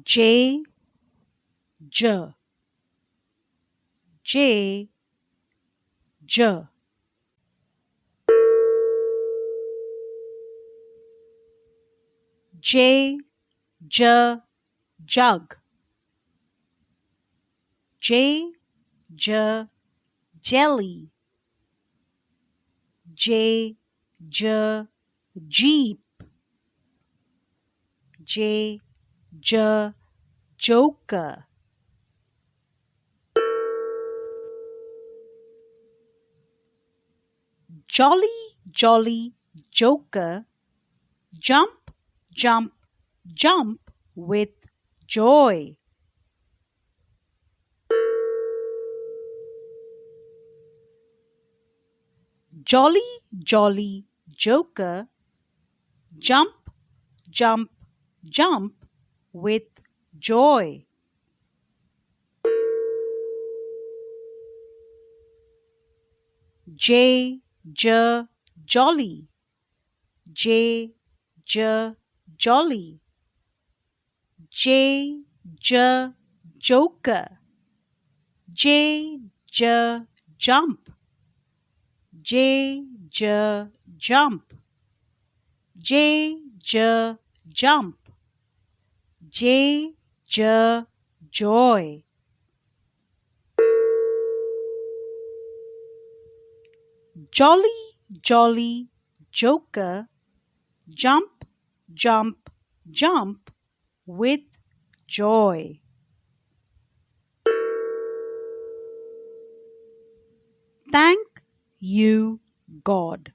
J, J, J, J. J, J, jug. J, J, jelly. J, J, jeep. J, J, joker. Jolly, jolly, joker. Jump, jump, jump with joy. Jolly, jolly, joker. Jump, jump, jump with joy. J, J, jolly. J, J, jolly. J, J, joker. J, J, jump. J, J, jump. J, J, jump. J, J, joy. Jolly, jolly, joker. Jump, jump, jump with joy. Thank you, God.